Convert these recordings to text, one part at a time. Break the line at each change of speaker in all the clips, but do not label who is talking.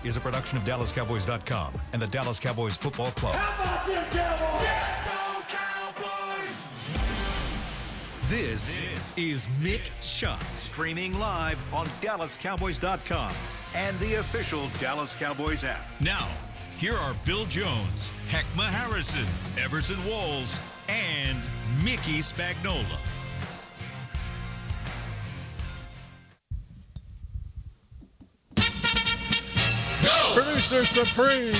is a production of DallasCowboys.com and the Dallas Cowboys Football Club.
How about them Cowboys?
Yeah, go Cowboys!
This is Mick Shots.
Streaming live on DallasCowboys.com and the official Dallas Cowboys app.
Now, here are Bill Jones, Heckma Harrison, Everson Walls, and Mickey Spagnola.
Go! Producer Supreme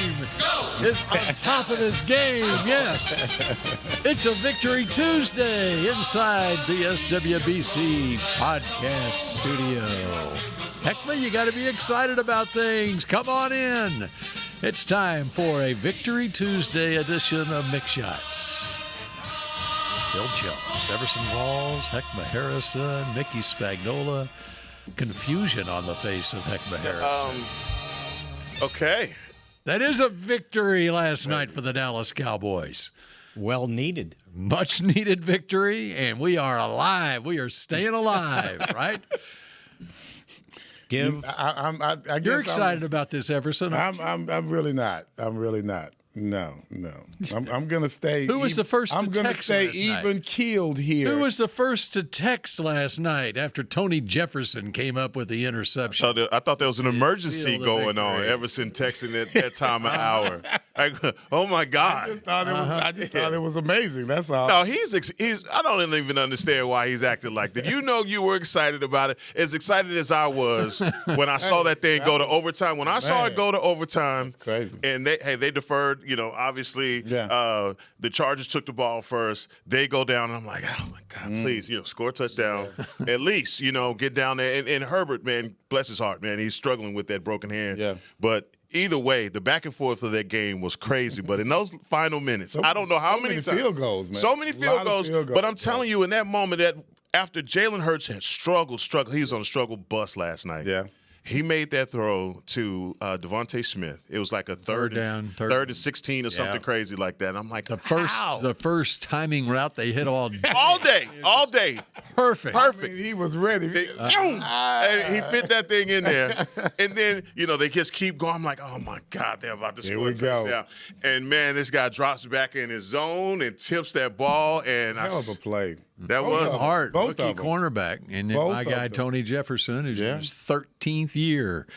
is on top of this game, yes. It's a Victory Tuesday inside the SWBC podcast studio. Heckma, you got to be excited about things. Come on in. It's time for a Victory Tuesday edition of Mick Shots. Bill Jones, Everson Walls, Heckma Harrison, Mickey Spagnola. Confusion on the face of Heckma Harrison.
Okay.
That is a victory last night for the Dallas Cowboys.
Well needed.
Much needed victory, and we are alive. We are staying alive, right?
I guess
You're excited about this, Everson.
I'm really not. I'm really not. No. I'm gonna stay.
Who was the first to
I'm gonna
text
stay
last
even
night?
keeled here.
Who was the first to text last night after Tony Jefferson came up with the interception?
I thought there was an emergency
Seal the
going on.
victory.
Everson texting at that time of hour. Like, oh my God! I just thought it was amazing. That's all. No, he's. I don't even understand why he's acting like that. You know, you were excited about it, as excited as I was when I saw that thing go to overtime. When I saw it go to overtime,
crazy.
And they deferred. You know, obviously, the Chargers took the ball first. They go down, and I'm like, oh my God, please, score a touchdown, at least, get down there. And Herbert, man, bless his heart, man, he's struggling with that broken hand.
Yeah.
But either way, the back and forth of that game was crazy. But in those final minutes, I don't know how many times.
field goals, man.
So many field goals. But I'm telling
you.
you, in that moment, that after Jalen Hurts had struggled, he was on a struggle bus last night.
Yeah.
He made that throw to Devontae Smith. It was like a third and 16 or something crazy like that. And I'm like,
the first timing route they hit all
day.
Perfect.
He was ready. He fit that thing in there. And then, they just keep going. I'm like, oh, my God, they're about to score a touchdown. And, man, this guy drops back in his zone and tips that ball. And
Hell of a play.
That was
hard.
Both
Rookie
of them.
cornerback. And then
Both
my
of
guy,
them.
Tony Jefferson, is in his 13th year.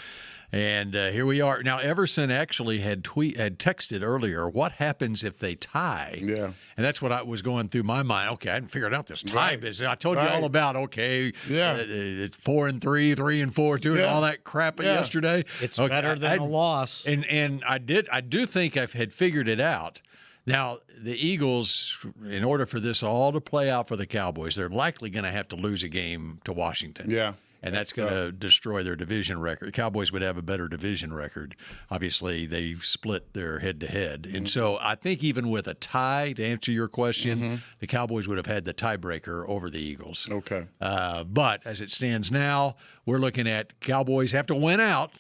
And here we are. Now, Everson actually had texted earlier, what happens if they tie?
Yeah.
And that's what was going through my mind. Okay, I hadn't figured out this tie business. I told you all about, it's 4-3, 3-4, 2, and all that crap yesterday.
It's better than a loss.
And I do think I had figured it out. Now, the Eagles, in order for this all to play out for the Cowboys, they're likely going to have to lose a game to Washington.
Yeah.
And that's going to destroy their division record. The Cowboys would have a better division record. Obviously, they've split their head-to-head. And so I think even with a tie, to answer your question, the Cowboys would have had the tiebreaker over the Eagles.
Okay.
But as it stands now, we're looking at Cowboys have to win out,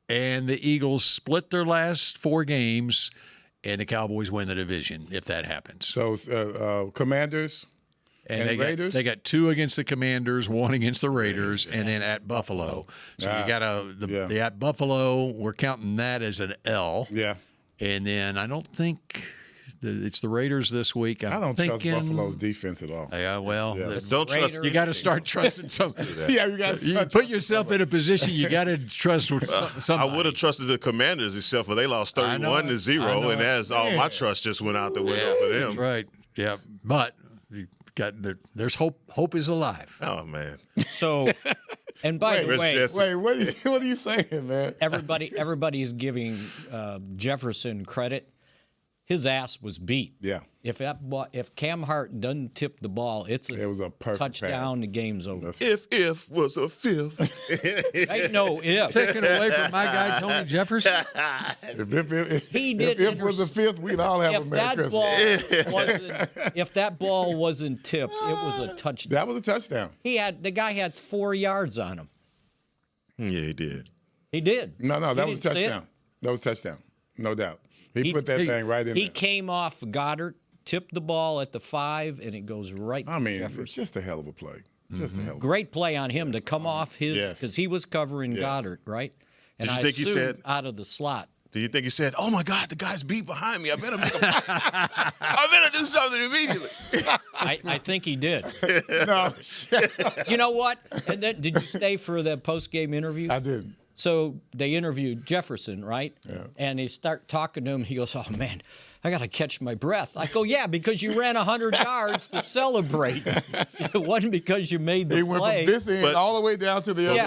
and the Eagles split their last 4 games, and the Cowboys win the division if that happens.
So, Commanders and Raiders?
They got 2 against the Commanders, 1 against the Raiders, and then at Buffalo. So you got the at Buffalo, we're counting that as an L.
Yeah.
And then I don't think it's the Raiders this week.
I don't trust Buffalo's defense at all.
Yeah, well,
don't trust.
You got to start trusting some.
Yeah, you got
You put yourself in a position you got to trust somebody.
I would have trusted the Commanders except for they lost 31-0, and that's all my trust just went out the window for them.
That's right. Yeah, but there's hope. Hope is alive.
Oh man.
So, and by the way,
what are you saying, man?
everybody's giving Jefferson credit. His ass was beat.
Yeah.
If Cam Hart doesn't tip the ball, it was a perfect touchdown.
Pass.
The game's over.
If was a fifth.
Ain't no if.
Taken away from my guy Tony Jefferson.
If was a fifth, we'd all have a Merry Christmas.
If that ball wasn't tipped, it was a touchdown.
That was a touchdown.
The guy had 4 yards on him.
Yeah, he did.
He did.
No, that was a touchdown. That was a touchdown, no doubt. He put that thing right in there.
He came off Goddard, tipped the ball at the 5, and it goes right to Jefferson.
It's just a hell of a play. Just a hell of a
Great play on him to come off his, because he was covering Goddard, right? And
Did you think he said
out of the slot?
Do you think he said, "Oh my God, the guy's beat behind me. I better make a play. I better do something immediately"?
I think he did.
No.
You know what? And then, did you stay for the post-game interview?
I did.
So they interviewed Jefferson, right?
Yeah.
And they start talking to him. He goes, "Oh man, I got to catch my breath." I go, "Yeah, because you ran 100 yards to celebrate. It wasn't because you made the
He
play."
went from this end all the way down to the other.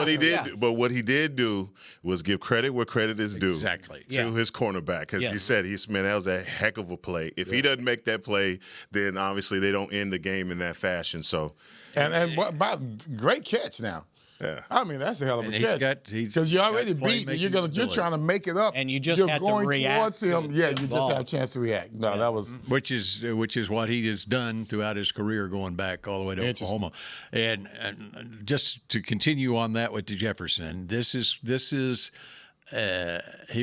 What he did do was give credit where credit is due.
Exactly.
To his cornerback, because he said, man, that was a heck of a play. If he doesn't make that play, then obviously they don't end the game in that fashion. So,
and great catch now.
Yeah.
I mean, that's a hell of a catch.
He's
Because you already
got
beat. You're trying to make it up.
And you just had to
going
react
towards him.
to
Yeah,
the
you
ball.
just have a chance to react. No, that was
which is what he has done throughout his career, going back all the way to Oklahoma. And just to continue on that with Jefferson, this is he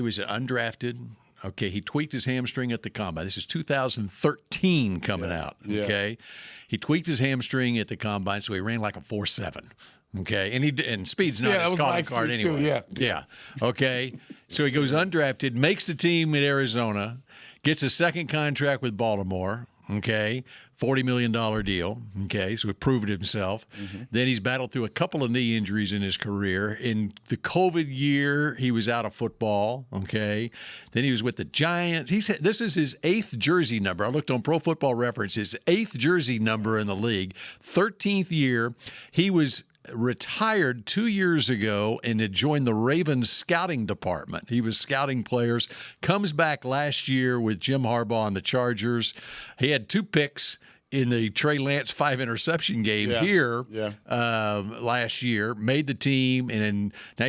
was undrafted. Okay, he tweaked his hamstring at the combine. This is 2013 coming out. Okay, he tweaked his hamstring at the combine, so he ran like a 4.7. Okay, and speed's not his calling card anyway. Yeah. Okay, so he goes undrafted, makes the team at Arizona, gets a second contract with Baltimore. Okay, $40 million deal. Okay, so he proved himself. Then he's battled through a couple of knee injuries in his career. In the COVID year, he was out of football. Okay, then he was with the Giants. This is his 8th jersey number. I looked on Pro Football Reference. His 8th jersey number in the league. 13th year, he was retired 2 years ago and had joined the Ravens scouting department. He was scouting players. Comes back last year with Jim Harbaugh and the Chargers. He had 2 picks in the Trey Lance 5-interception game last year. Made the team, and now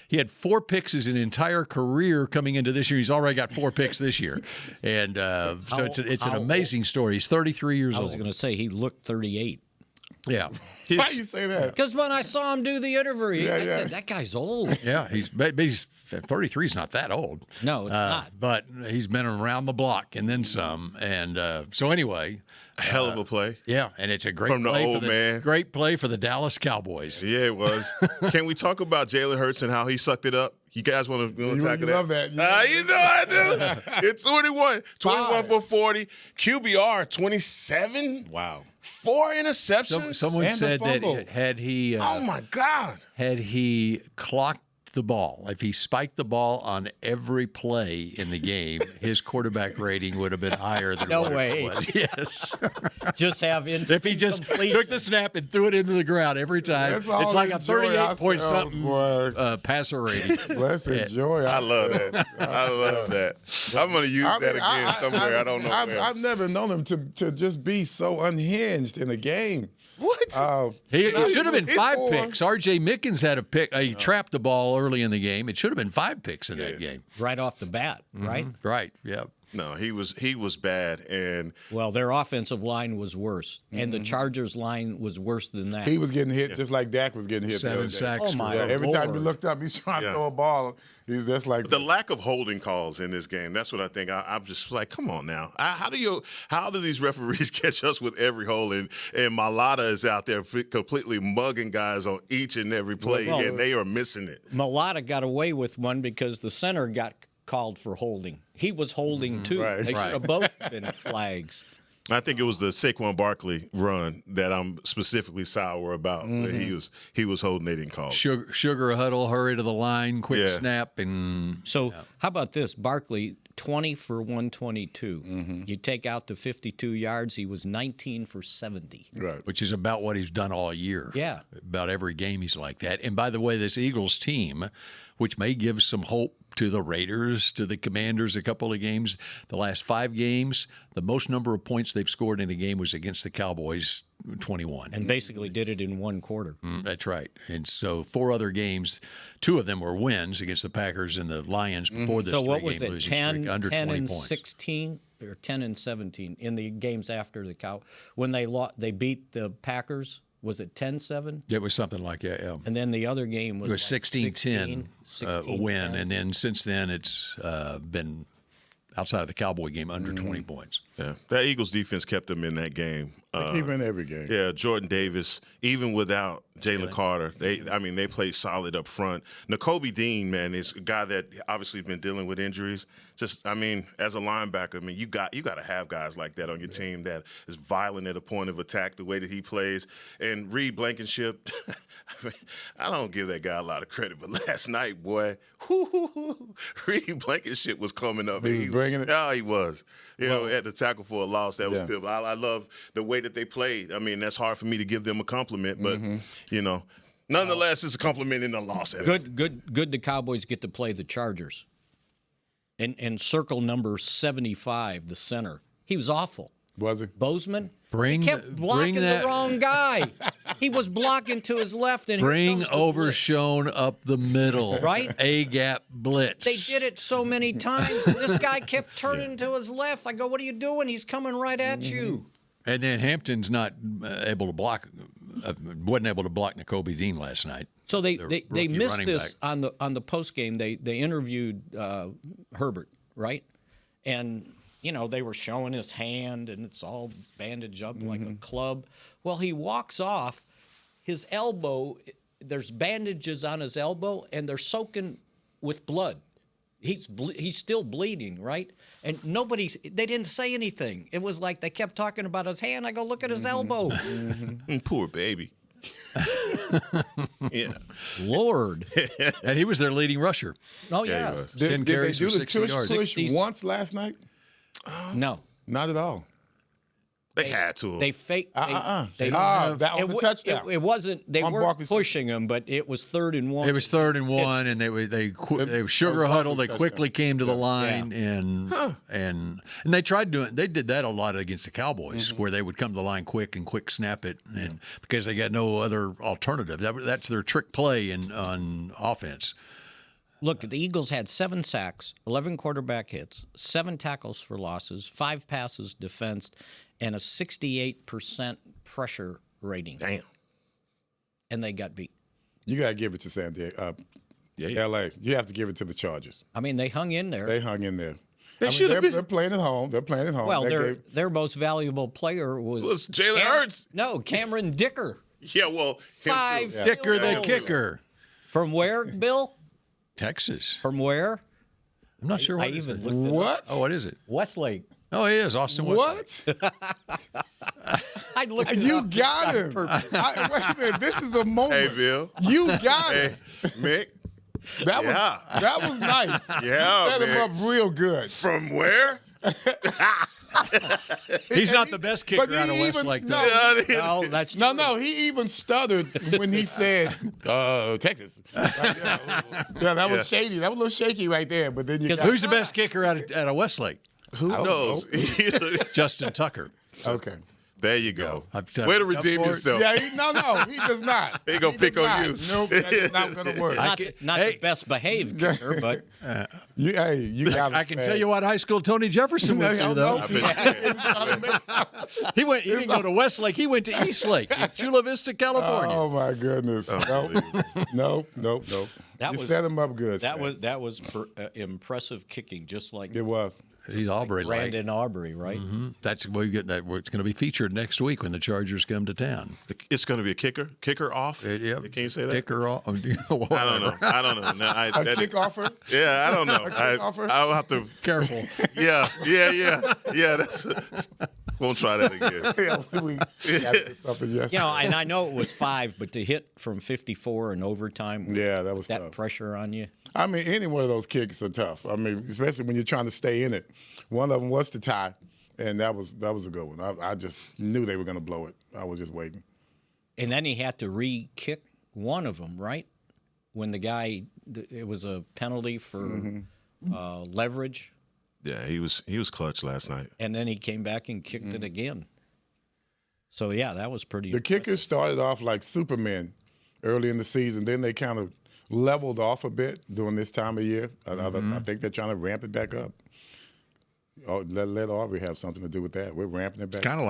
he had 4 picks his entire career coming into this year. He's already got 4 picks this year, and so it's an amazing story. He's 33 years old.
I was going to say he looked 38.
Yeah.
Why you say that?
Because when I saw him do the interview, I said, that guy's old.
Yeah, he's 33 is not that old.
No, it's not.
But he's been around the block and then some. And so anyway.
Hell of a play.
Yeah, and it's a great
From the
play
old man.
Great play for the Dallas Cowboys.
Yeah, it was. Can we talk about Jalen Hurts and how he sucked it up? You guys want to tackle that?
Love that.
You know I do. It's 21 for 40. QBR 27.
Wow.
4 interceptions.
Someone said that had he
oh my God.
Had he clocked the ball, if he spiked the ball on every play in the game, his quarterback rating would have been higher than what it was. Yes.
Just have
if he just took the snap and threw it into the ground every time, it's like a 38-point-something passer rating.
Let's enjoy.
I love that. I love that. I'm going to use that again somewhere. I don't know where.
I've never known him to just be so unhinged in a game.
What?
He should have been 5 picks. R.J. Mickens had a pick. He trapped the ball early in the game. It should have been 5 picks in that game.
Right off the bat, right?
Right, yeah.
No, he was bad. And
well, their offensive line was worse, and the Chargers' line was worse than that.
He was getting hit just like Dak was getting hit.
7 sacks.
Oh my!
Every time you looked up, he's trying to throw a ball. He's just like
the lack of holding calls in this game. That's what I think. I'm just like, come on now. How do these referees catch us with every hole? And Malata is out there completely mugging guys on each and every play, and they are missing it.
Malata got away with one because the center got called for holding. He was holding too. They should have both been flags.
I think it was the Saquon Barkley run that I'm specifically sour about. He was holding, they didn't call.
Sugar huddle, hurry to the line, quick snap, and
so how about this? Barkley 20 for 122. You take out the 52 yards, he was 19 for 70.
Right,
which is about what he's done all year.
Yeah,
about every game he's like that. And by the way, this Eagles team, which may give some hope to the Raiders, to the Commanders, a couple of games. The last 5 games, the most number of points they've scored in a game was against the Cowboys, 21.
And basically did it in one quarter.
That's right. And so 4 other games, 2 of them were wins against the Packers and the Lions before this.
So what was it,
losing
10,
streak, under
10
20
and
points.
16 or 10 and 17 in the games after the Cow? When they beat the Packers? Was it 10-7?
It was something like that, yeah.
And then the other game was
16-10 win. And then since then it's been outside of the Cowboy game under 20 points.
Yeah, that Eagles defense kept them in that game
They keep in every game.
Yeah, Jordan Davis, even without Jalen Carter, they play solid up front. Nakobe Dean, man, is a guy that obviously has been dealing with injuries. Just, as a linebacker, you got to have guys like that on your team that is violent at a point of attack, the way that he plays. And Reed Blankenship, I don't give that guy a lot of credit, but last night, boy, Reed Blankenship was coming up.
He was bringing it?
Yeah, he was. At the tackle for a loss, that was pivotal. I love the way that they played. That's hard for me to give them a compliment, but, nonetheless, it's a compliment in the loss.
Good the Cowboys get to play the Chargers. And circle number 75, the center. He was awful.
Was he?
Bozeman kept blocking the wrong guy. He was blocking to his left. And
bring Overshone up the middle.
Right?
A-gap blitz.
They did it so many times. And this guy kept turning to his left. I go, what are you doing? He's coming right at you.
And then Hampton's not able to block. Wasn't able to block Nakobe Dean last night.
So they missed this on the post game. They interviewed Herbert, right? And they were showing his hand, and it's all bandaged up like a club. Well, he walks off. His elbow, there's bandages on his elbow, and they're soaking with blood. He's still bleeding, right? And they didn't say anything. It was like they kept talking about his hand. I go, look at his elbow.
Poor baby. Yeah.
Lord.
And he was their leading rusher.
Oh, yeah.
He was.
10 carries for 60 yards.
Did they do the tush once last night?
No.
Not at all.
They had to.
They faked.
That was the touchdown.
It wasn't. They weren't
Barkley's
pushing him, but it was 3rd and 1.
It was 3rd and 1, and they were sugar huddle. They quickly came to the line, and they tried doing. They did that a lot against the Cowboys, where they would come to the line quick snap it, and because they got no other alternative. That's their trick play on offense.
Look, the Eagles had 7 sacks, 11 quarterback hits, 7 tackles for losses, 5 passes defensed, and a 68% pressure rating.
Damn.
And they got beat.
You got to give it to San Diego. L.A. You have to give it to the Chargers.
They hung in there.
They hung in there.
They're
playing at home. They're playing at home.
Well, their most valuable player was
Jalen Hurts.
No, Cameron Dicker.
Yeah, well,
5
Dicker the
field goals.
kicker.
From where, Bill?
Texas.
From where?
I'm not sure what
I
it
even
is.
looked it up.
What?
Oh, what is it?
Westlake.
Oh, it is Austin Westlake.
What?
I looked it
You
up
got
just on
him.
purpose.
Wait a minute. This is a moment.
Hey, Bill.
You got
Hey,
him.
Mick.
That was nice.
Yeah,
Set him
man.
up real good.
From where?
He's not the best kicker out of Westlake, though.
No, that's
No,
true.
no, he even stuttered when he said Texas. That was shady. That was a little shaky right there. But then you got
Who's the best kicker out of Westlake?
Who knows?
Justin Tucker.
okay.
There you go.
I've
Way to redeem yourself.
Yeah, he does not.
He gonna pick
does
on
not.
you.
Nope, that's not going to work.
Not the best behaved kicker, but
You got
I can tell you what high school Tony Jefferson went to, though. He didn't go to Westlake. He went to Eastlake in Chula Vista, California.
Oh my goodness! Nope. You set him up good.
that was impressive kicking, just like
It was.
He's Aubrey like.
Brandon Aubrey, right?
Mm-hmm. That's where you get that. It's going to be featured next week when the Chargers come to town.
It's going to be a kicker. Kicker off.
Yeah.
Can you say that?
Kicker off.
I don't know. No,
A kick offer.
Yeah, I don't know.
kickoff?
I'll have to.
Careful.
Yeah. That's. Won't try that again.
We got something yesterday.
And I know it was 5, but to hit from 54 in overtime,
Yeah, that was
that
tough.
pressure on you.
I mean, any one of those kicks are tough. I mean, especially when you're trying to stay in it. One of them was to tie, and that was a good one. I just knew they were going to blow it. I was just waiting.
And then he had to re-kick one of them, right? When the guy, it was a penalty for leverage.
Yeah, he was clutch last night.
And then he came back and kicked it again. So, yeah, that was pretty
The
impressive.
kickers started off like Supermen early in the season. Then they kind of leveled off a bit during this time of year. I think they're trying to ramp it back up. Oh, let Aubrey have something to do with that. We're ramping it back.
Kind of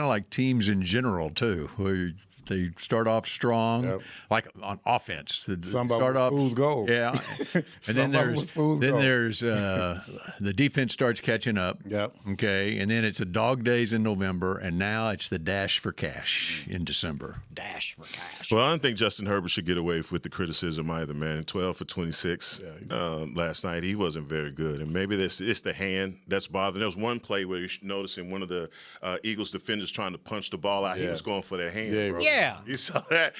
like teams in general too, where They start off strong, like on offense.
Some of it was fool's gold.
Yeah. And then there's the defense starts catching up.
Yep.
Okay. And then it's a dog days in November, and now it's the dash for cash in December.
Dash for cash.
Well, I don't think Justin Herbert should get away with the criticism either, man. 12 for 26 last night. He wasn't very good. And maybe it's the hand that's bothering. There was one play where you noticing one of the Eagles defenders trying to punch the ball out. He was going for that hand, bro.
Yeah.
You saw that?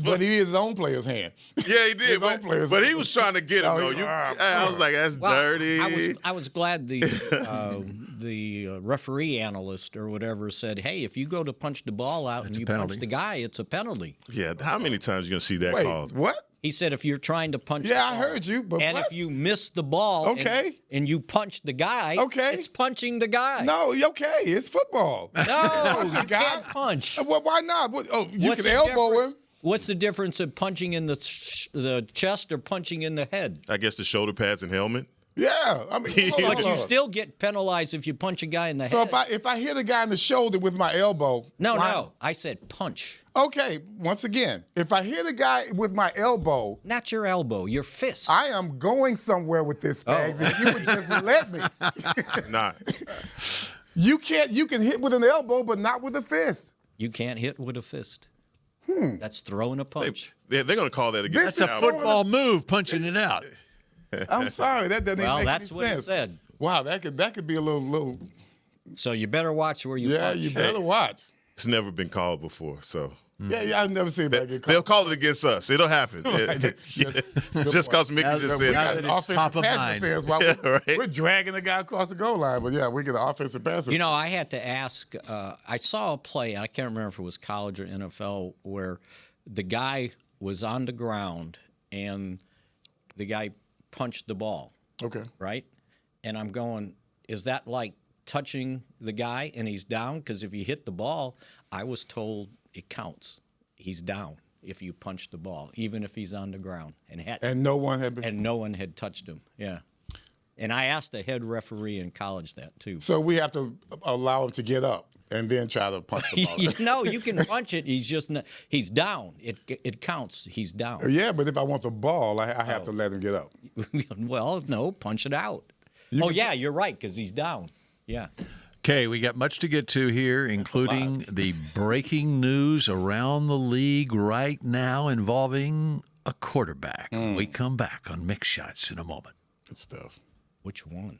But he is his own player's hand.
Yeah, he did. But he was trying to get him, though. I was like, that's dirty.
I was glad the referee analyst or whatever said, hey, if you go to punch the ball out and you punch the guy, it's a penalty.
Yeah, how many times are you going to see that called?
What?
He said if you're trying to punch the ball.
I heard you. But
if you miss the ball and you punch the guy, it's punching the guy.
No, it's football.
No, you can't punch.
Well, why not? You can elbow him.
What's the difference of punching in the chest or punching in the head?
I guess the shoulder pads and helmet.
Yeah, I mean,
but you still get penalized if you punch a guy in the head.
So if I hit a guy in the shoulder with my elbow,
no, I said punch.
Okay, once again, if I hit a guy with my elbow,
not your elbow, your fist.
I am going somewhere with this, Spags. If you would just let me.
Nah.
You can hit with an elbow, but not with a fist.
You can't hit with a fist. That's throwing a punch.
They're going to call that again.
That's a football move, punching it out.
I'm sorry, that doesn't even make any sense.
Well, that's what he said.
Wow, that could be a little.
So you better watch where you punch.
Yeah, you better watch.
It's never been called before, so.
Yeah, I've never seen that get called.
They'll call it against us. It'll happen. Just because Mickey just said
that. It's top of mind.
We're dragging the guy across the goal line, but we get an offensive pass.
You know, I had to ask. I saw a play, and I can't remember if it was college or NFL, where the guy was on the ground and the guy punched the ball.
Okay.
Right? And I'm going, is that like touching the guy and he's down? Because if you hit the ball, I was told it counts. He's down if you punch the ball, even if he's on the ground. And
no one had
touched him. Yeah. And I asked the head referee in college that too.
So we have to allow him to get up and then try to punch the ball.
No, you can punch it. He's down. It counts. He's down.
Yeah, but if I want the ball, I have to let him get up.
Well, no, punch it out. You're right, because he's down. Yeah.
Okay, we got much to get to here, including the breaking news around the league right now involving a quarterback. We come back on Mix Shots in a moment.
Good stuff.
Which one?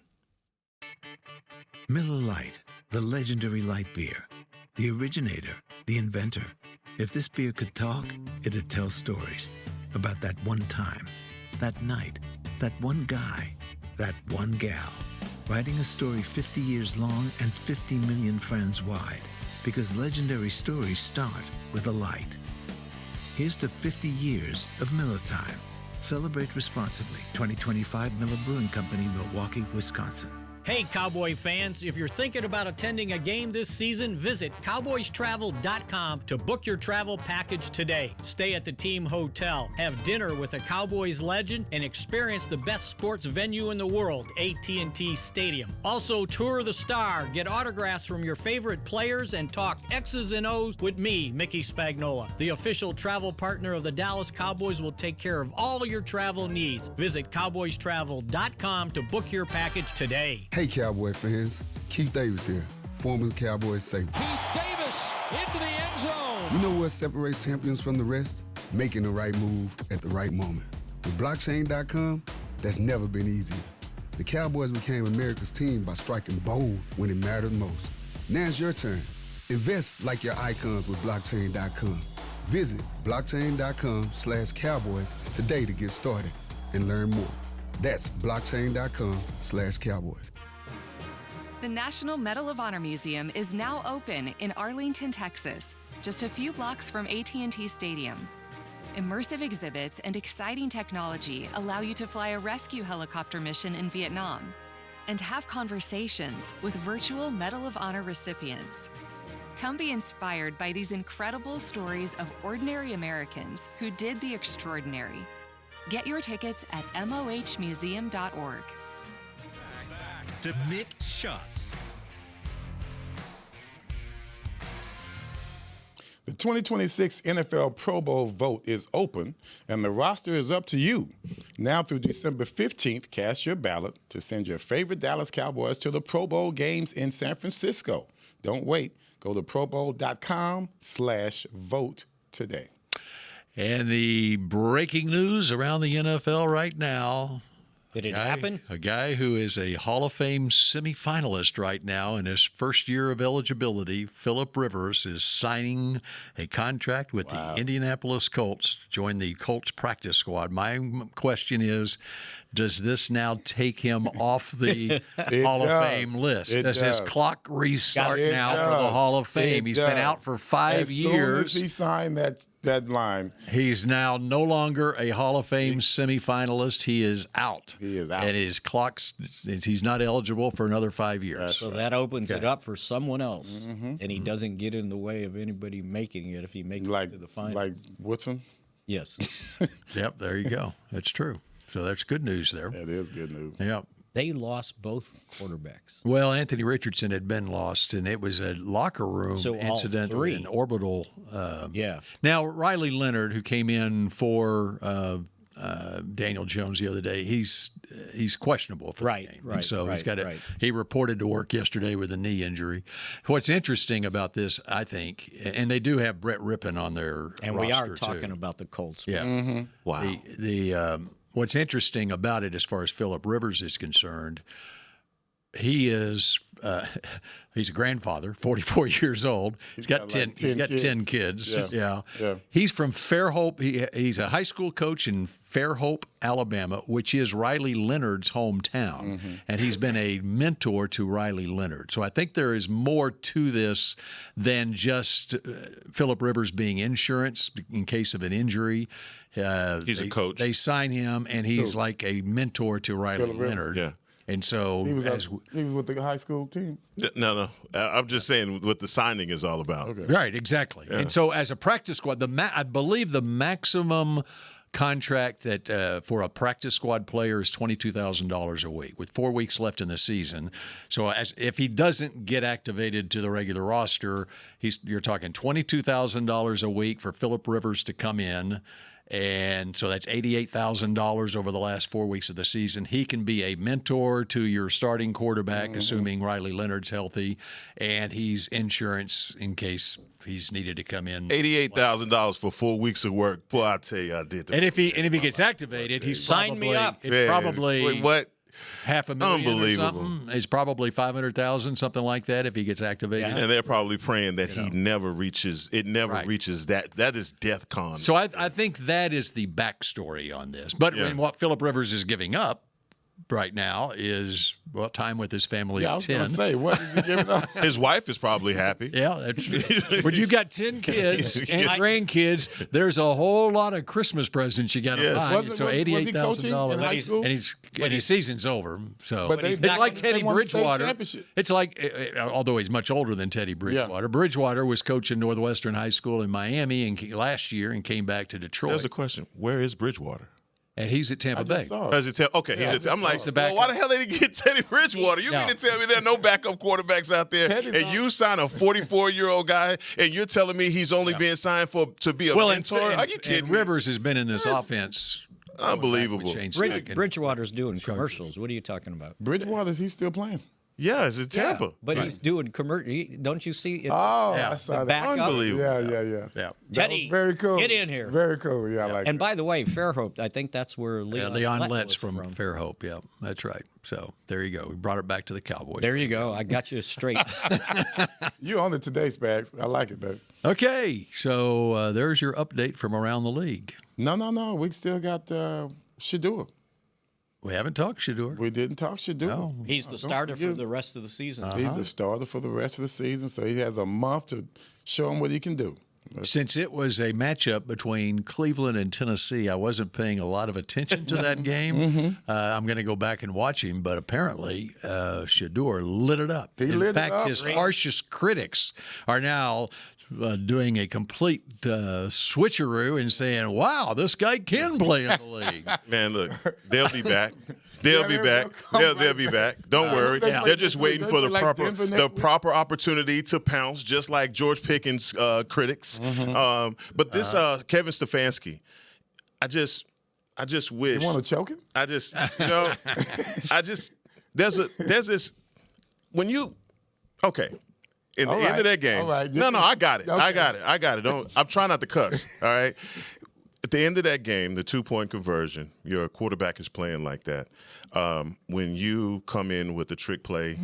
Miller Lite, the legendary light beer. The originator, the inventor. If this beer could talk, it'd tell stories about that one time, that night, that one guy, that one gal. Writing a story 50 years long and 50 million friends wide. Because legendary stories start with a light. Here's to 50 years of Miller Time. Celebrate responsibly. 2025 Miller Brewing Company, Milwaukee, Wisconsin.
Hey, Cowboy fans, if you're thinking about attending a game this season, visit cowboystravel.com to book your travel package today. Stay at the team hotel, have dinner with a Cowboys legend, and experience the best sports venue in the world, AT&T Stadium. Also, tour the Star, get autographs from your favorite players, and talk X's and O's with me, Mickey Spagnola. The official travel partner of the Dallas Cowboys will take care of all your travel needs. Visit cowboystravel.com to book your package today.
Hey, Cowboy fans. Keith Davis here, former Cowboys safety.
Keith Davis into the end zone.
You know what separates champions from the rest? Making the right move at the right moment. With blockchain.com, that's never been easier. The Cowboys became America's team by striking bold when it mattered most. Now it's your turn. Invest like your icons with blockchain.com. Visit blockchain.com/Cowboys today to get started and learn more. That's blockchain.com/Cowboys.
The National Medal of Honor Museum is now open in Arlington, Texas, just a few blocks from AT&T Stadium. Immersive exhibits and exciting technology allow you to fly a rescue helicopter mission in Vietnam and have conversations with virtual Medal of Honor recipients. Come be inspired by these incredible stories of ordinary Americans who did the extraordinary. Get your tickets at mohmuseum.org.
Back to Mixed Shots.
The 2026 NFL Pro Bowl vote is open, and the roster is up to you. Now through December 15th, cast your ballot to send your favorite Dallas Cowboys to the Pro Bowl games in San Francisco. Don't wait. Go to probowl.com/vote today.
And the breaking news around the NFL right now.
Did it happen?
A guy who is a Hall of Fame semifinalist right now in his first year of eligibility, Phillip Rivers, is signing a contract with the Indianapolis Colts to join the Colts practice squad. My question is, does this now take him off the Hall of Fame list? Does his clock restart now for the Hall of Fame? He's been out for 5 years.
As soon as he signed that line,
he's now no longer a Hall of Fame semifinalist. He is out.
He is out.
And his clock's, he's not eligible for another 5 years.
So that opens it up for someone else, and he doesn't get in the way of anybody making it if he makes it to the final.
Like Woodson?
Yes.
Yep, there you go. That's true. So that's good news there.
That is good news.
Yep.
They lost both quarterbacks.
Well, Anthony Richardson had been lost, and it was a locker room incident, an orbital. Now, Riley Leonard, who came in for Daniel Jones the other day, he's questionable for the game.
Right.
So he's got he reported to work yesterday with a knee injury. What's interesting about this, I think, and they do have Brett Rippon on their
and
roster
we are talking about the Colts.
Yeah.
Mm-hmm.
Wow.
What's interesting about it, as far as Phillip Rivers is concerned, he is he's a grandfather, 44 years old. He's got 10 kids. Yeah. He's from Fairhope. He's a high school coach in Fairhope, Alabama, which is Riley Leonard's hometown. And he's been a mentor to Riley Leonard. So I think there is more to this than just Phillip Rivers being insurance in case of an injury.
He's a coach.
They sign him, and he's like a mentor to Riley Leonard.
Yeah.
And so
he was with the high school team.
No. I'm just saying what the signing is all about.
Okay.
Right, exactly. Yeah. And so as a practice squad, I believe the maximum contract that for a practice squad player is $22,000 a week with 4 weeks left in the season. So if he doesn't get activated to the regular roster, you're talking $22,000 a week for Phillip Rivers to come in. And so that's $88,000 over the last 4 weeks of the season. He can be a mentor to your starting quarterback, assuming Riley Leonard's healthy, and he's insurance in case he's needed to come in.
$88,000 for 4 weeks of work. Boy, I tell you, I did.
And if he gets activated, he's
sign me up.
It's probably
wait, what?
$500,000 or something. It's probably $500,000, something like that, if he gets activated.
And they're probably praying that he never reaches. It never reaches that. That is death con.
So I think that is the backstory on this. But what Phillip Rivers is giving up right now is time with his family
I
of
was
10.
gonna say, what is he giving up?
His wife is probably happy.
Yeah, that's true. When you've got 10 kids and grandkids, there's a whole lot of Christmas presents you got to buy. So $88,000, and his season's over. So it's like Teddy Bridgewater. It's like, although he's much older than Teddy Bridgewater. Bridgewater was coaching Northwestern High School in Miami last year and came back to Detroit.
There's a question: where is Bridgewater?
And he's at Tampa Bay.
I'm like, well, why the hell did he get Teddy Bridgewater? You mean to tell me there are no backup quarterbacks out there, and you sign a 44-year-old guy, and you're telling me he's only being signed to be a mentor? Are you kidding me?
Rivers has been in this offense.
Unbelievable.
Bridgewater's doing commercials. What are you talking about?
Bridgewater's he's still playing.
Yeah, it's in Tampa.
But he's doing commercial. Don't you see?
I saw that.
Unbelievable.
Yeah.
Teddy,
very cool.
Get in here.
Very cool. Yeah, I like
And by the way, Fairhope, I think that's where
Leon Letts from Fairhope. Yeah, that's right. So there you go. We brought it back to the Cowboys.
There you go. I got you straight.
You on it today, Spags. I like it, baby.
Okay, so there's your update from around the league.
No. We still got Shedeur.
We haven't talked Shedeur.
We didn't talk Shedeur.
No.
He's the starter for the rest of the season.
He's the starter for the rest of the season, so he has a month to show him what he can do.
Since it was a matchup between Cleveland and Tennessee, I wasn't paying a lot of attention to that game. I'm going to go back and watch him, but apparently Shedeur lit it up. In fact, his harshest critics are now doing a complete switcheroo and saying, wow, this guy can play in the league.
Man, look, they'll be back. They'll be back. They'll be back. Don't worry. They're just waiting for the proper opportunity to pounce, just like George Pickens' critics. But this Kevin Stefanski, I just wish.
You want to choke him?
there's this when you in the end of that game. No, I got it. I got it. I'm trying not to cuss. All right. At the end of that game, the 2-point conversion, your quarterback is playing like that. When you come in with the trick play,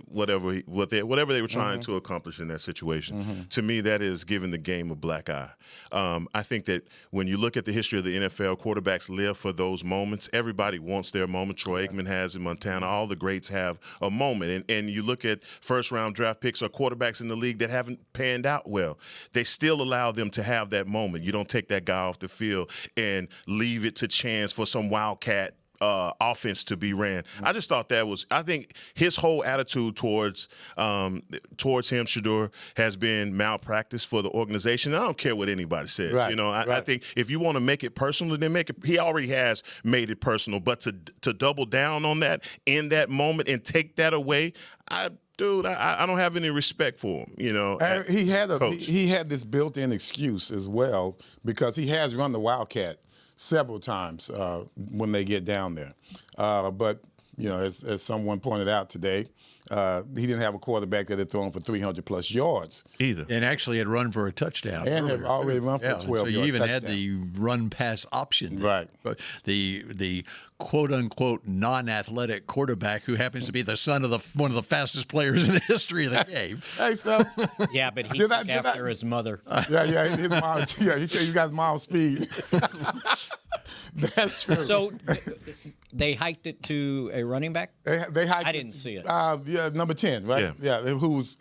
whatever they were trying to accomplish in that situation, to me, that is giving the game a black eye. I think that when you look at the history of the NFL, quarterbacks live for those moments. Everybody wants their moment. Troy Aikman has in Montana. All the greats have a moment. And you look at first-round draft picks or quarterbacks in the league that haven't panned out well. They still allow them to have that moment. You don't take that guy off the field and leave it to chance for some wildcat offense to be ran. I just thought I think his whole attitude towards him, Shedeur, has been malpractice for the organization. I don't care what anybody says. Right. I think if you want to make it personal, then make it. He already has made it personal, but to double down on that in that moment and take that away, I don't have any respect for him.
And he had this built-in excuse as well because he has run the Wildcat several times when they get down there. But, as someone pointed out today, he didn't have a quarterback that had thrown for 300-plus yards.
Either.
And actually had run for a touchdown.
And had already run for a 12-yard touchdown.
So you even had the run-pass option.
Right.
But the quote-unquote non-athletic quarterback who happens to be the son of one of the fastest players in the history of the game.
Hey, so.
Yeah, but he took after his mother.
Yeah, his mom. Yeah, he got mom's speed. That's true.
So they hiked it to a running back?
They hiked
I didn't see it.
Number 10, right? Yeah, who was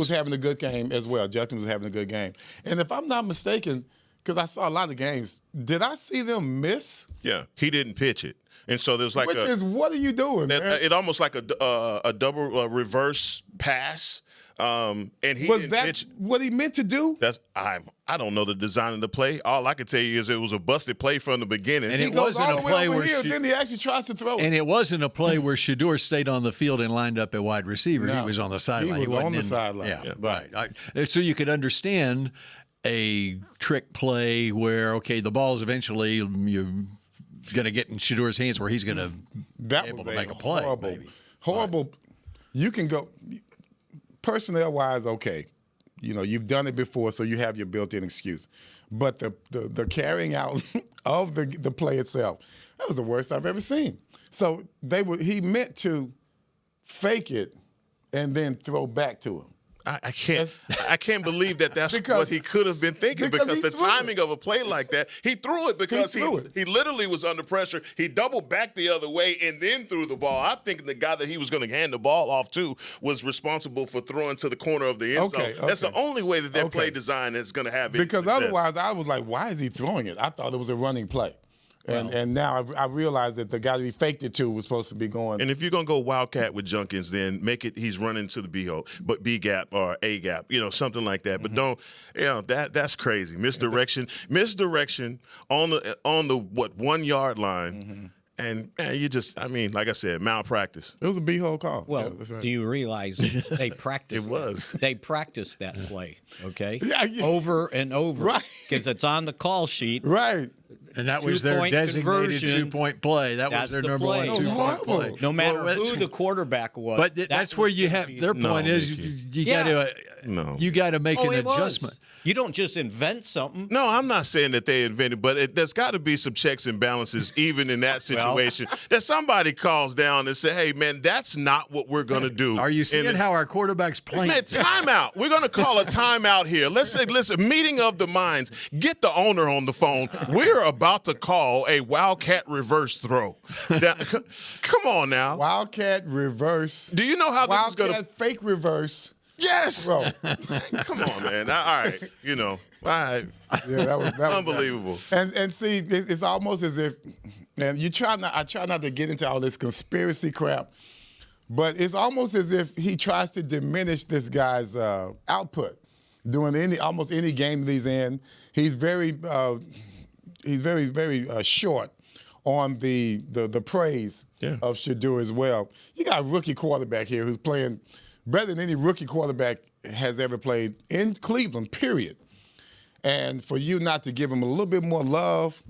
having a good game as well. Judkins was having a good game. And if I'm not mistaken, because I saw a lot of games, did I see them miss?
Yeah, he didn't pitch it. And so there's like
what are you doing, man?
It almost like a double reverse pass. And he
didn't pitch. What he meant to do?
I don't know the design of the play. All I can tell you is it was a busted play from the beginning.
And it wasn't a play where
then he actually tries to throw it.
And it wasn't a play where Shedeur stayed on the field and lined up at wide receiver.
No,
he was on the sideline.
He was on the sideline.
Yeah, right. So you could understand a trick play where the ball's eventually you're going to get in Shedeur's hands where he's going to be able to make a play.
Horrible. Right. You can go personnel-wise, you've done it before, so you have your built-in excuse. But the carrying out of the play itself, that was the worst I've ever seen. So he meant to fake it and then throw back to him.
I can't believe that's what he could have been thinking because the timing of a play like that, he threw it because he literally was under pressure. He doubled back the other way and then threw the ball. I think the guy that he was going to hand the ball off to was responsible for throwing to the corner of the end zone. That's the only way that play design is going to have any
because
success.
Otherwise, I was like, why is he throwing it? I thought it was a running play. And now I realize that the guy that he faked it to was supposed to be going.
And if you're going to go wildcat with Judkins, then make it he's running to the B gap or A gap, something like that. But don't, that's crazy. Misdirection on the 1 yard line. And you just, like I said, malpractice.
It was a b-hole call.
Well,
that's right.
Do you realize they practiced
it was.
They practiced that play,
Yeah.
over and over.
Right.
Because it's on the call sheet.
Right.
And that was their designated 2-point play. That's their number one 2-point play.
No matter who the quarterback was.
But that's where you have their point is you got to make an adjustment.
You don't just invent something.
No, I'm not saying that they invented, but there's got to be some checks and balances even in that situation. That somebody calls down and say, hey, man, that's not what we're going to do.
Are you seeing how our quarterback's playing?
Man, timeout. We're going to call a timeout here. Let's say, listen, meeting of the minds. Get the owner on the phone. We're about to call a wildcat reverse throw. Now, come on now.
Wildcat reverse.
Do you know how this is going to
– fake reverse.
Yes. Bro. Come on, man. All right. All right.
Yeah, that was
unbelievable.
And see, it's almost as if, and I try not to get into all this conspiracy crap, but it's almost as if he tries to diminish this guy's output. doing almost any game that he's in. He's very short on the praise of Shedeur as well. You got a rookie quarterback here who's playing better than any rookie quarterback has ever played in Cleveland, period. And for you not to give him a little bit more love,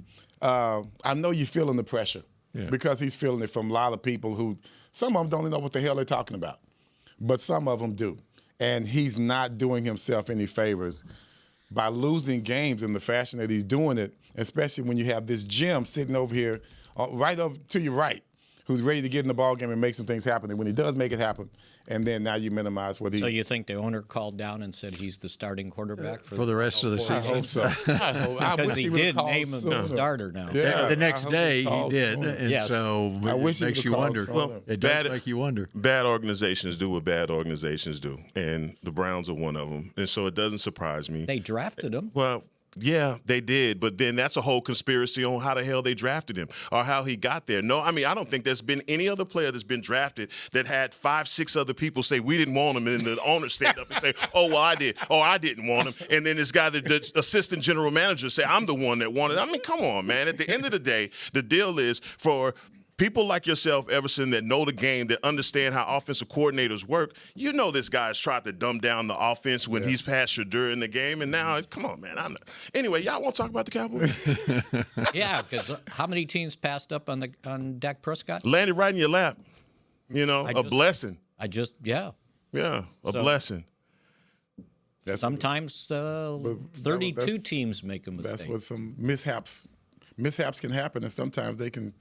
I know you're feeling the pressure because he's feeling it from a lot of people who, some of them don't even know what the hell they're talking about, but some of them do. And he's not doing himself any favors by losing games in the fashion that he's doing it, especially when you have this Jim sitting over here, right over to your right, who's ready to get in the ball game and make some things happen. And when he does make it happen, and then now you minimize what he.
So you think the owner called down and said he's the starting quarterback
for the rest of the season?
I hope so. I hope.
Because he did name him the starter now.
Yeah, the next day he did, and so
I wish
it makes you wonder.
Well,
it does make you wonder.
Bad organizations do what bad organizations do, and the Browns are one of them. And so it doesn't surprise me.
They drafted him.
Well, yeah, they did, but then that's a whole conspiracy on how the hell they drafted him or how he got there. No, I mean, I don't think there's been any other player that's been drafted that had 5, 6 other people say, we didn't want him, and then the owner stand up and say, oh, well, I did. Oh, I didn't want him. And then this guy, the assistant general manager, say, I'm the one that wanted him. I mean, come on, man. At the end of the day, the deal is for people like yourself, Everson, that know the game, that understand how offensive coordinators work, you know this guy's tried to dumb down the offense when he's passed Shedeur in the game, and now, come on, man. Anyway, y'all want to talk about the Cowboys?
Yeah, because how many teams passed up on Dak Prescott?
Landed right in your lap. You know, blessing.
Yeah,
a blessing.
Sometimes 32 teams make a mistake.
That's what some mishaps can happen, and sometimes they can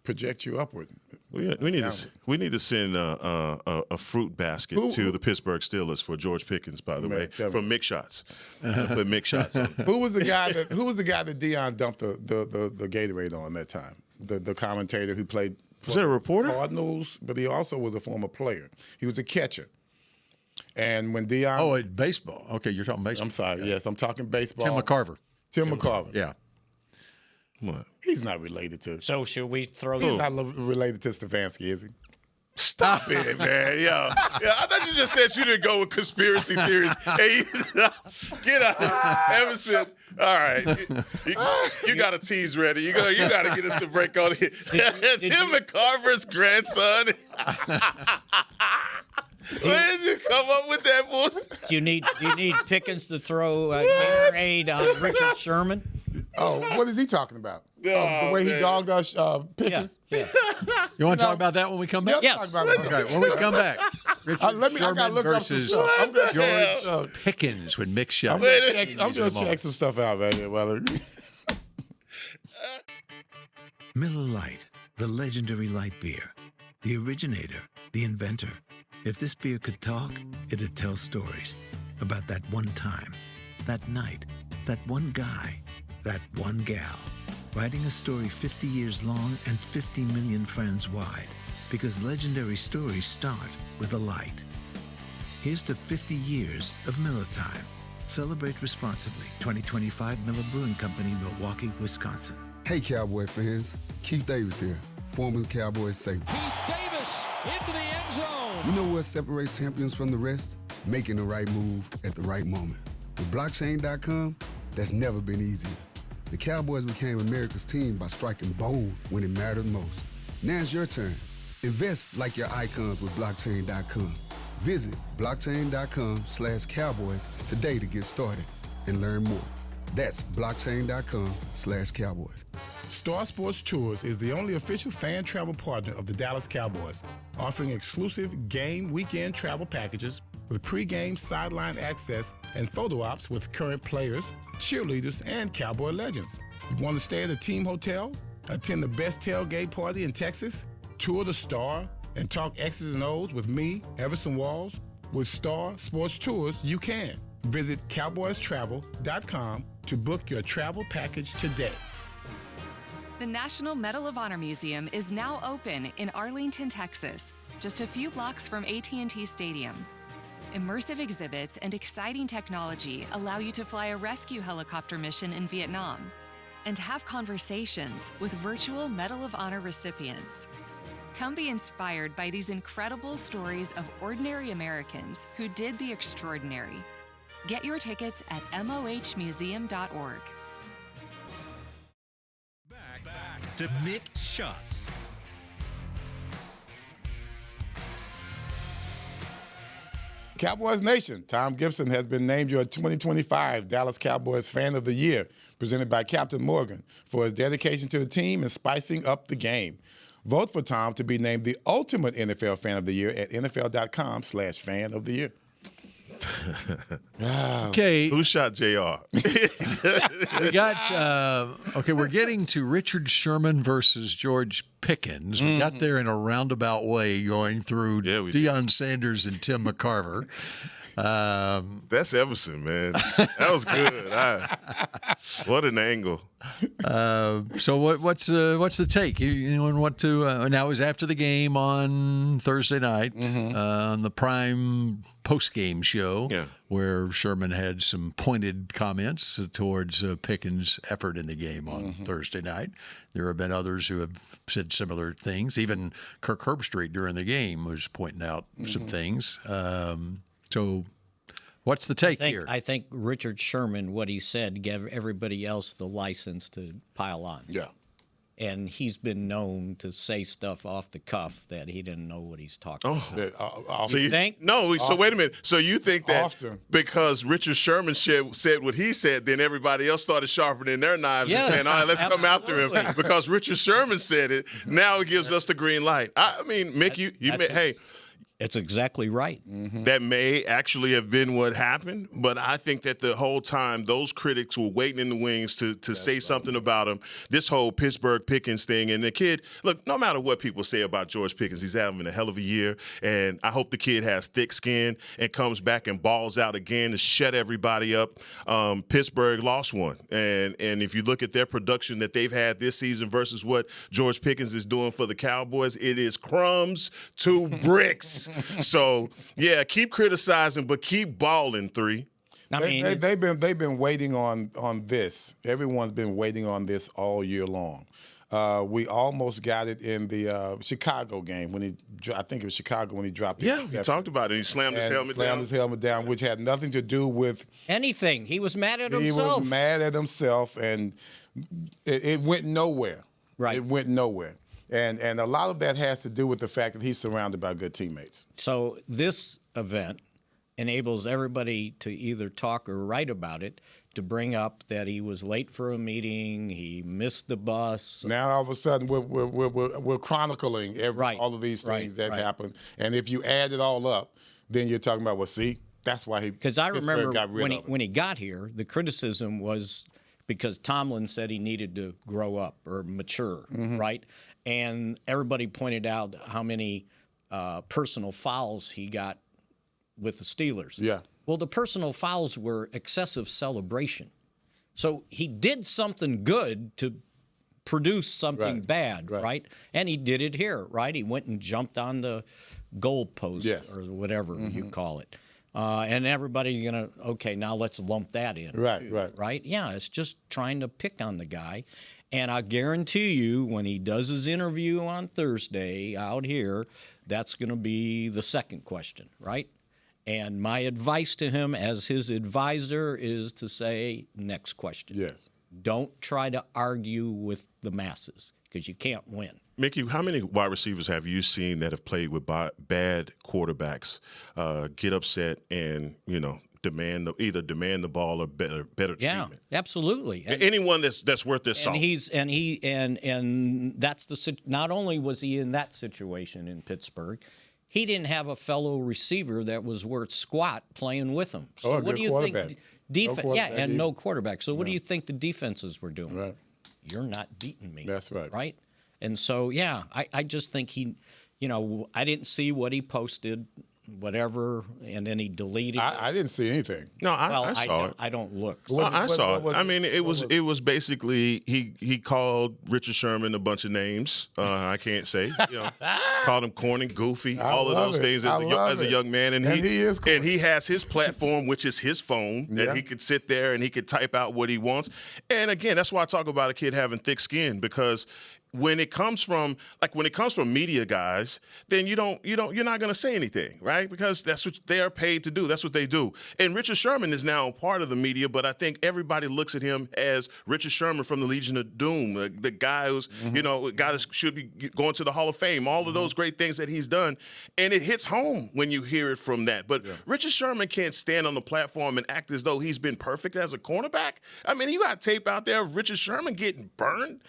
project you upward.
We need to send a fruit basket to the Pittsburgh Steelers for George Pickens, by the way, from Mick Shots. Put Mick Shots on.
Who was the guy that Deion dumped the Gatorade on that time? The commentator who played
was that a reporter?
Cardinals, but he also was a former player. He was a catcher. And when Deion
baseball. Okay, you're talking baseball.
I'm sorry. Yes, I'm talking baseball.
Tim McCarver.
Tim McCarver.
Yeah.
What?
He's not related to.
So should we throw?
He's not related to Stefanski, is he?
Stop it, man. Yeah, I thought you just said you didn't go with conspiracy theories. Hey, get out, Everson. All right, you got a tease ready. You got to get us to break on it. Tim McCarver's grandson. Where did you come up with that bullshit?
Do you need Pickens to throw Gatorade on Richard Sherman?
Oh, what is he talking about? The way he dogged us, Pickens?
Yeah.
You want to talk about that when we come back?
Yes.
Okay, when we come back. Richard Sherman versus George Pickens with Mick Shots.
I'm going to check some stuff out right here.
Miller Lite, the legendary light beer. The originator, the inventor. If this beer could talk, it'd tell stories about that one time, that night, that one guy, that one gal. Writing a story 50 years long and 50 million friends wide. Because legendary stories start with a light. Here's to 50 years of Miller Time. Celebrate responsibly. 2025 Miller Brewing Company, Milwaukee, Wisconsin.
Hey, Cowboy fans. Keith Davis here, former Cowboys safety.
Keith Davis into the end zone.
You know what separates champions from the rest? Making the right move at the right moment. With blockchain.com, that's never been easier. The Cowboys became America's team by striking bold when it mattered most. Now it's your turn. Invest like your icons with blockchain.com. Visit blockchain.com/Cowboys today to get started and learn more. That's blockchain.com/Cowboys.
Star Sports Tours is the only official fan travel partner of the Dallas Cowboys, offering exclusive game weekend travel packages with pre-game sideline access and photo ops with current players, cheerleaders, and Cowboy legends. You want to stay at a team hotel, attend the best tailgate party in Texas, tour the Star, and talk X's and O's with me, Everson Walls? With Star Sports Tours, you can. Visit cowboystravel.com to book your travel package today.
The National Medal of Honor Museum is now open in Arlington, Texas, just a few blocks from AT&T Stadium. Immersive exhibits and exciting technology allow you to fly a rescue helicopter mission in Vietnam and have conversations with virtual Medal of Honor recipients. Come be inspired by these incredible stories of ordinary Americans who did the extraordinary. Get your tickets at mohmuseum.org.
Back to Mick Shots.
Cowboys Nation, Tom Gibson has been named your 2025 Dallas Cowboys Fan of the Year, presented by Captain Morgan, for his dedication to the team and spicing up the game. Vote for Tom to be named the ultimate NFL Fan of the Year at NFL.com/Fan of the Year.
Okay.
Who shot JR?
We got, we're getting to Richard Sherman versus George Pickens. We got there in a roundabout way going through Deion Sanders and Tim McCarver.
That's Jefferson, man. That was good. What an angle.
So what's the take? Anyone want to? Now it was after the game on Thursday night on the Prime post-game show, where Sherman had some pointed comments towards Pickens' effort in the game on Thursday night. There have been others who have said similar things. Even Kirk Herbstreit during the game was pointing out some things. So what's the take here?
I think Richard Sherman, what he said, gave everybody else the license to pile on.
Yeah.
And he's been known to say stuff off the cuff that he didn't know what he's talking about.
So you think? No, so wait a minute. So you think that because Richard Sherman said what he said, then everybody else started sharpening their knives and saying, all right, let's come after him because Richard Sherman said it. Now it gives us the green light. I mean, Mick, hey.
It's exactly right.
That may actually have been what happened, but I think that the whole time those critics were waiting in the wings to say something about him. This whole Pittsburgh Pickens thing, and the kid, look, no matter what people say about George Pickens, he's having a hell of a year, and I hope the kid has thick skin and comes back and balls out again to shut everybody up. Pittsburgh lost one, and if you look at their production that they've had this season versus what George Pickens is doing for the Cowboys, it is crumbs to bricks. So, yeah, keep criticizing, but keep balling, 3.
They've been waiting on this. Everyone's been waiting on this all year long. We almost got it in the Chicago game I think it was Chicago when he dropped it.
Yeah, we talked about it. He slammed his helmet down,
which had nothing to do with
anything. He was mad at himself.
He was mad at himself, and it went nowhere.
Right.
It went nowhere. And a lot of that has to do with the fact that he's surrounded by good teammates.
So this event enables everybody to either talk or write about it, to bring up that he was late for a meeting, he missed the bus.
Now all of a sudden we're chronicling all of these things that happened, and if you add it all up, then you're talking about, well, see, that's why he.
Because I remember when he got here, the criticism was because Tomlin said he needed to grow up or mature, right? And everybody pointed out how many personal fouls he got with the Steelers.
Yeah.
Well, the personal fouls were excessive celebration. So he did something good to produce something bad, right? And he did it here, right? He went and jumped on the goal post or whatever you call it. And everybody okay, now let's lump that in. Right? Yeah, it's just trying to pick on the guy. And I guarantee you, when he does his interview on Thursday out here, that's going to be the second question, right? And my advice to him as his advisor is to say, next question.
Yes.
Don't
try to argue with the masses because you can't win.
Mickey, how many wide receivers have you seen that have played with bad quarterbacks get upset and, demand the ball or better treatment?
Yeah, absolutely.
And anyone that's worth their salt.
And that's not only was he in that situation in Pittsburgh, he didn't have a fellow receiver that was worth squat playing with him. So what do you think? No quarterback. So what do you think the defenses were doing?
Right.
You're not beating me.
That's right.
Right? And so, I just think he, I didn't see what he posted, whatever, and then he deleted it.
I didn't see anything.
No, I saw it.
I don't look.
So. I saw it. I mean, it was basically he called Richard Sherman a bunch of names. I can't say. Called him corny, goofy, all of those things as a young man, and he is corny. And he has his platform, which is his phone, that he could sit there and he could type out what he wants. And again, that's why I talk about a kid having thick skin, because when it comes from media guys, then you're not going to say anything, right? Because that's what they are paid to do. That's what they do. And Richard Sherman is now part of the media, but I think everybody looks at him as Richard Sherman from the Legion of Doom, the guy who's, a guy that should be going to the Hall of Fame, all of those great things that he's done. And it hits home when you hear it from that. But Richard Sherman can't stand on the platform and act as though he's been perfect as a cornerback. I mean, you got tape out there of Richard Sherman getting burned,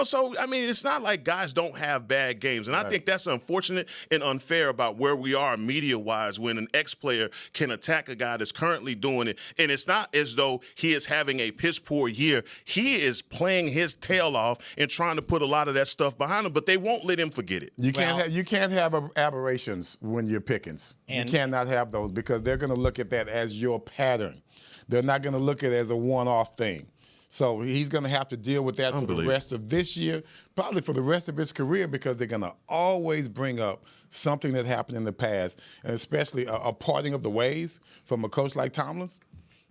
so, I mean, it's not like guys don't have bad games. And I think that's unfortunate and unfair about where we are media-wise when an ex-player can attack a guy that's currently doing it. And it's not as though he is having a piss-poor year. He is playing his tail off and trying to put a lot of that stuff behind him, but they won't let him forget it.
You can't have aberrations when you're Pickens. You cannot have those because they're going to look at that as your pattern. They're not going to look at it as a one-off thing. So he's going to have to deal with that for the rest of this year, probably for the rest of his career, because they're going to always bring up something that happened in the past, and especially a parting of the ways from a coach like Tomlin's.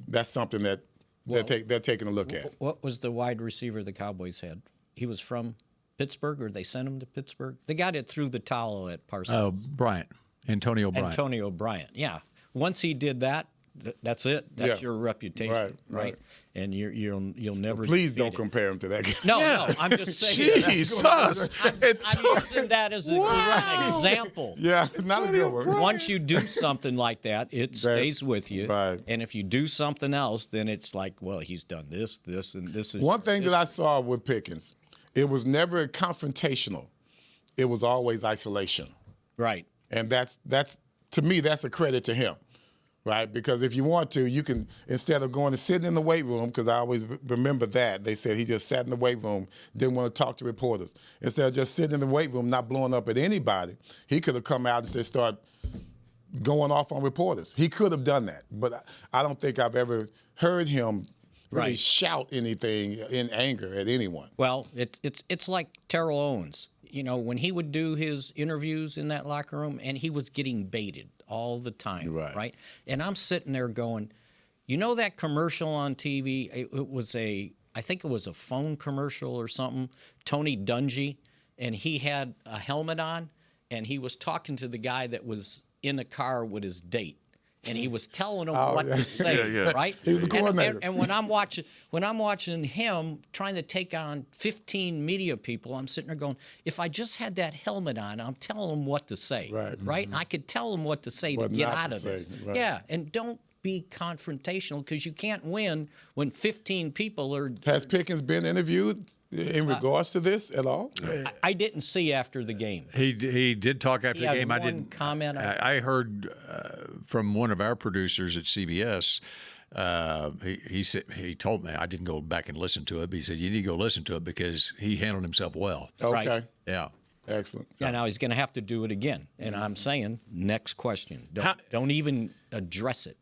That's something that they're taking a look at.
What was the wide receiver the Cowboys had? He was from Pittsburgh, or they sent him to Pittsburgh? They got it through the towel at Parsons.
Antonio Bryant.
Antonio Bryant, yeah. Once he did that, that's it. That's your reputation, right? And you'll never.
Please don't compare him to that guy.
No, I'm just saying.
Jesus,
I'm using that as an example.
Yeah, not a good one.
Once you do something like that, it stays with you.
Right.
And if you do something else, then it's like, well, he's done this, and this is.
One thing that I saw with Pickens, it was never confrontational. It was always isolation.
Right.
And that's to me, that's a credit to him. Right, because if you want to, you can, instead of going to sitting in the weight room, because I always remember that, they said he just sat in the weight room, didn't want to talk to reporters. Instead of just sitting in the weight room, not blowing up at anybody, he could have come out and start going off on reporters. He could have done that, but I don't think I've ever heard him really shout anything in anger at anyone.
Well, it's like Terrell Owens. When he would do his interviews in that locker room, and he was getting baited all the time, right? And I'm sitting there going, that commercial on TV, I think it was a phone commercial or something, Tony Dungy, and he had a helmet on, and he was talking to the guy that was in the car with his date. And he was telling him what to say, right?
He was a coordinator.
And when I'm watching him trying to take on 15 media people, I'm sitting there going, if I just had that helmet on, I'm telling him what to say, right? And I could tell him what to say to get out of this.
Right.
Yeah, and don't be confrontational because you can't win when 15 people are.
Has Pickens been interviewed in regards to this at all?
I didn't see after the game.
He did talk after the game.
I didn't comment.
I heard from one of our producers at CBS. He told me, I didn't go back and listen to it, but he said you need to go listen to it because he handled himself well.
Okay.
Right.
Yeah.
Excellent.
Yeah, now he's going to have to do it again. And I'm saying, next question. Don't even address it.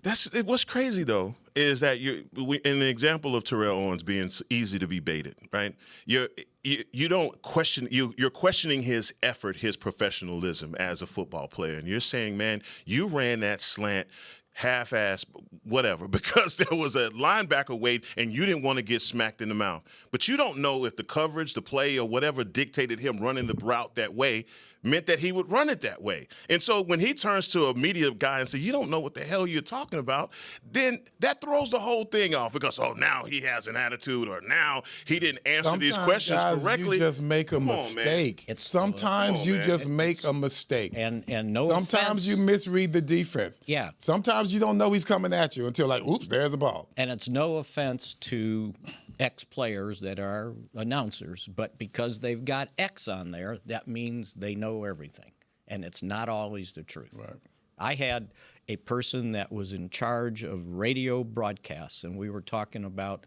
What's crazy, though, is that in the example of Terrell Owens being easy to be baited, right? You don't question, you're questioning his effort, his professionalism as a football player. And you're saying, man, you ran that slant half-ass, whatever, because there was a linebacker wait and you didn't want to get smacked in the mouth. But you don't know if the coverage, the play, or whatever dictated him running the route that way meant that he would run it that way. And so when he turns to a media guy and says, you don't know what the hell you're talking about, then that throws the whole thing off because, now he has an attitude or now he didn't answer these questions correctly.
You just make a mistake. Sometimes you just make a mistake.
And no
Sometimes you misread the defense.
Yeah.
Sometimes you don't know he's coming at you until oops, there's a ball.
And it's no offense to ex-players that are announcers, but because they've got X on there, that means they know everything. And it's not always the truth.
Right.
I had a person that was in charge of radio broadcasts, and we were talking about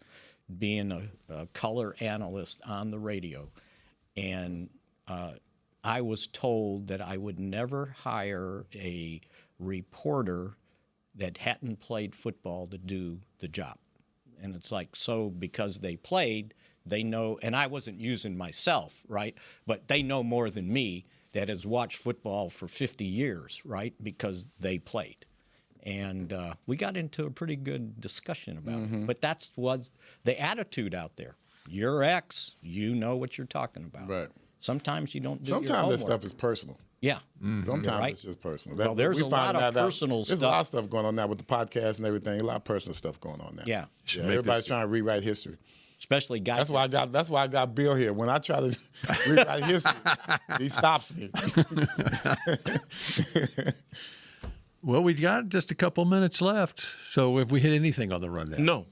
being a color analyst on the radio. And I was told that I would never hire a reporter that hadn't played football to do the job. And it's like, so because they played, they know, and I wasn't using myself, right? But they know more than me that has watched football for 50 years, right? Because they played. And we got into a pretty good discussion about it. But was the attitude out there. You're X, you know what you're talking about.
Right.
Sometimes you don't do
Sometimes
your
that
homework.
stuff is personal.
Yeah.
Sometimes it's just personal.
Well, there's a lot of personal
There's a lot of stuff going on now with the podcast and everything. A lot of personal stuff going on now.
Yeah.
Everybody's trying to rewrite history.
Especially guys.
That's why I got Bill here. When I try to rewrite history, he stops me.
Well, we've got just a couple minutes left. So if we hit anything on the rundown.
No.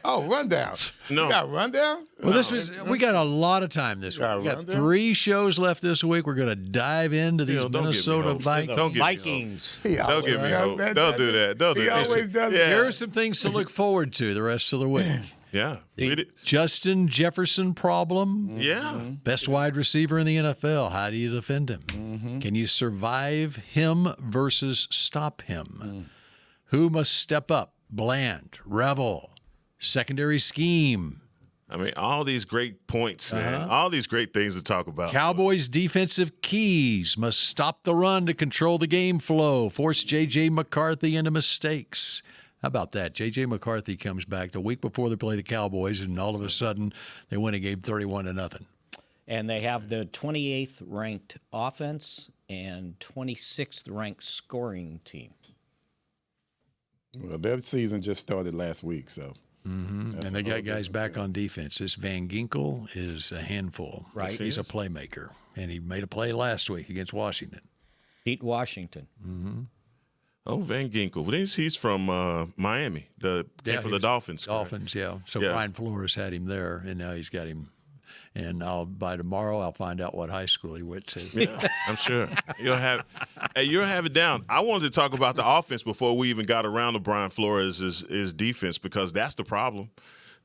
Oh, rundown.
No.
You got rundown?
Well, we got a lot of time this week. We got 3 shows left this week. We're going to dive into these Minnesota
Vikings.
Don't give me hope. Don't do that. Don't do that.
He always does that.
Here are some things to look forward to the rest of the week.
Yeah.
The Justin Jefferson problem.
Yeah.
Best wide receiver in the NFL. How do you defend him? Can you survive him versus stop him? Who must step up? Bland, Revel, secondary scheme.
I mean, all these great points, man. All these great things to talk about.
Cowboys' defensive keys must stop the run to control the game flow, force J.J. McCarthy into mistakes. How about that? J.J. McCarthy comes back the week before they play the Cowboys, and all of a sudden they win a game 31-0.
And they have the 28th ranked offense and 26th ranked scoring team.
Well, their season just started last week, so.
And they got guys back on defense. This Van Ginkel is a handful.
Right.
He's a playmaker, and he made a play last week against Washington.
Beat Washington.
Oh, Van Ginkel. He's from Miami. Came from the Dolphins.
Dolphins, yeah. So Brian Flores had him there, and now he's got him. And by tomorrow, I'll find out what high school he went to.
Yeah, I'm sure. You'll have it down. I wanted to talk about the offense before we even got around to Brian Flores' defense, because that's the problem.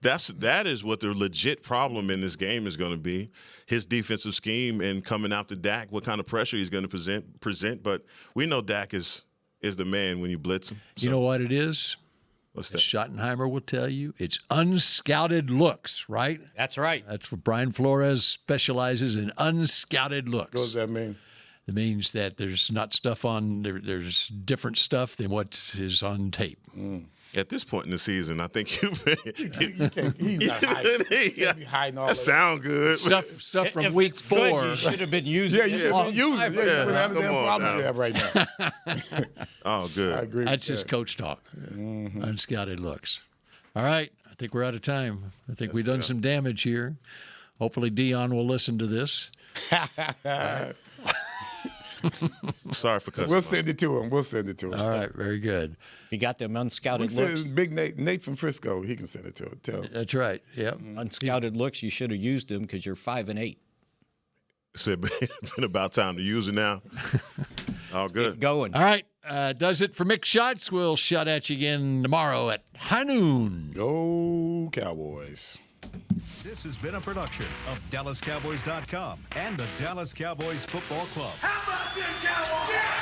That is what the legit problem in this game is going to be. His defensive scheme and coming out to Dak, what kind of pressure he's going to present. But we know Dak is the man when you blitz him. So.
You know what it is?
What's that?
Schottenheimer will tell you. It's unscouted looks, right?
That's right.
That's what Brian Flores specializes in, unscouted looks.
What does that mean?
It means that there's not stuff on there's different stuff than what is on tape.
At this point in the season, I think
he's not hiding. He can't be hiding all
that sound good.
Stuff from week 4.
Good, you should have been using it.
You should have been using it. You wouldn't have the damn problem you have right now.
Oh, good.
I agree.
That's just coach talk. Unscouted looks. All right. I think we're out of time. I think we've done some damage here. Hopefully Dion will listen to this.
Sorry for cussing.
We'll send it to him.
All right. Very good.
If you got them unscouted looks.
Big Nate from Frisco, he can send it to him. Tell him.
That's right. Yep.
Unscouted looks, you should have used them because you're 5-8.
It's been about time to use it now. All good.
Get going.
All right. Does it for Mick Shots. We'll shot at you again tomorrow at high noon.
Go Cowboys.
This has been a production of DallasCowboys.com and the Dallas Cowboys Football Club.
How about this, Cowboys? Yeah!